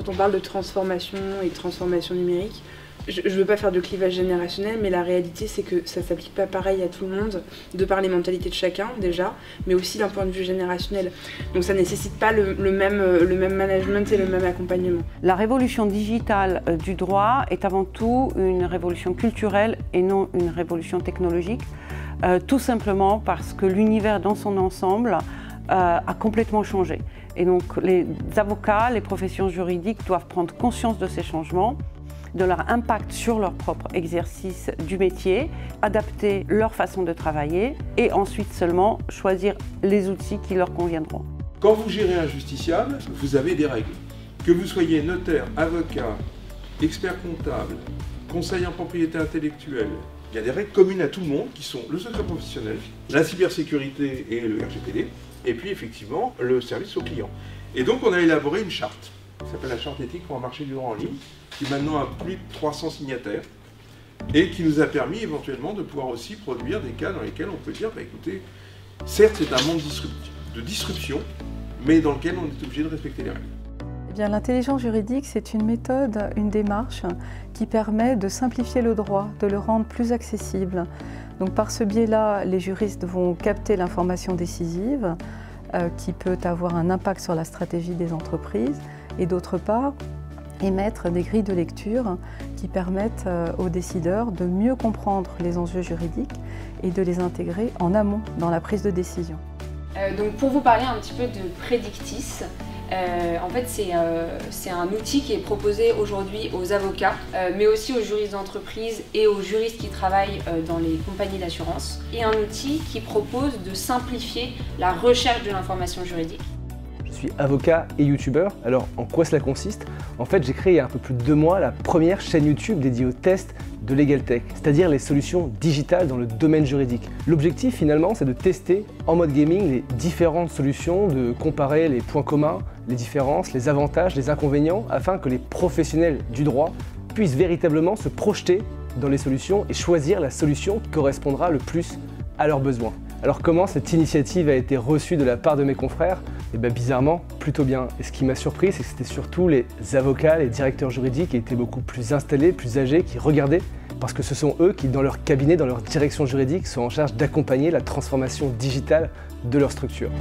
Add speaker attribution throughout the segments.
Speaker 1: quand on parle de transformation et de transformation numérique, je ne veux pas faire de clivage générationnel, mais la réalité c'est que ça ne s'applique pas pareil à tout le monde, de par les mentalités de chacun déjà, mais aussi d'un point de vue générationnel. Donc ça ne nécessite pas le même management et le même accompagnement.
Speaker 2: La révolution digitale du droit est avant tout une révolution culturelle et non une révolution technologique, tout simplement parce que l'univers dans son ensemble a complètement changé. Et donc les avocats, les professions juridiques doivent prendre conscience de ces changements, de leur impact sur leur propre exercice du métier, adapter leur façon de travailler et ensuite seulement choisir les outils qui leur conviendront.
Speaker 3: Quand vous gérez un justiciable, vous avez des règles. Que vous soyez notaire, avocat, expert comptable, conseiller en propriété intellectuelle, il y a des règles communes à tout le monde qui sont le secret professionnel, la cybersécurité et le RGPD, et puis effectivement le service au client. Et donc on a élaboré une charte, qui s'appelle la charte éthique pour un marché du droit en ligne, qui maintenant a plus de 300 signataires, et qui nous a permis éventuellement de pouvoir aussi produire des cas dans lesquels on peut dire, bah, écoutez, certes c'est un monde de disruption, mais dans lequel on est obligé de respecter les règles.
Speaker 4: L'intelligence juridique, c'est une méthode, une démarche qui permet de simplifier le droit, de le rendre plus accessible. Donc par ce biais-là, les juristes vont capter l'information décisive qui peut avoir un impact sur la stratégie des entreprises et d'autre part, émettre des grilles de lecture qui permettent aux décideurs de mieux comprendre les enjeux juridiques et de les intégrer en amont dans la prise de décision.
Speaker 5: Donc pour vous parler un petit peu de Predictis, en fait c'est un outil qui est proposé aujourd'hui aux avocats, mais aussi aux juristes d'entreprise et aux juristes qui travaillent dans les compagnies d'assurance, et un outil qui propose de simplifier la recherche de l'information juridique.
Speaker 6: Je suis avocat et youtubeur. Alors en quoi cela consiste? En fait, j'ai créé il y a un peu plus de 2 mois la première chaîne YouTube dédiée aux tests de LegalTech, c'est-à-dire les solutions digitales dans le domaine juridique. L'objectif finalement, c'est de tester en mode gaming les différentes solutions, de comparer les points communs, les différences, les avantages, les inconvénients, afin que les professionnels du droit puissent véritablement se projeter dans les solutions et choisir la solution qui correspondra le plus à leurs besoins. Alors comment cette initiative a été reçue de la part de mes confrères? Eh bien bizarrement, plutôt bien. Et ce qui m'a surpris, c'est que c'était surtout les avocats, les directeurs juridiques qui étaient beaucoup plus installés, plus âgés, qui regardaient, parce que ce sont eux qui, dans leur cabinet, dans leur direction juridique, sont en charge d'accompagner la transformation digitale de leur structure.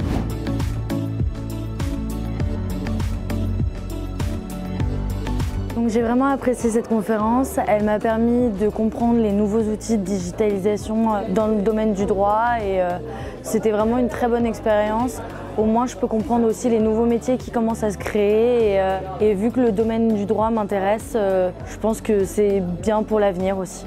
Speaker 7: J'ai vraiment apprécié cette conférence. Elle m'a permis de comprendre les nouveaux outils de digitalisation dans le domaine du droit et c'était vraiment une très bonne expérience. Au moins, je peux comprendre aussi les nouveaux métiers qui commencent à se créer et vu que le domaine du droit m'intéresse, je pense que c'est bien pour l'avenir aussi.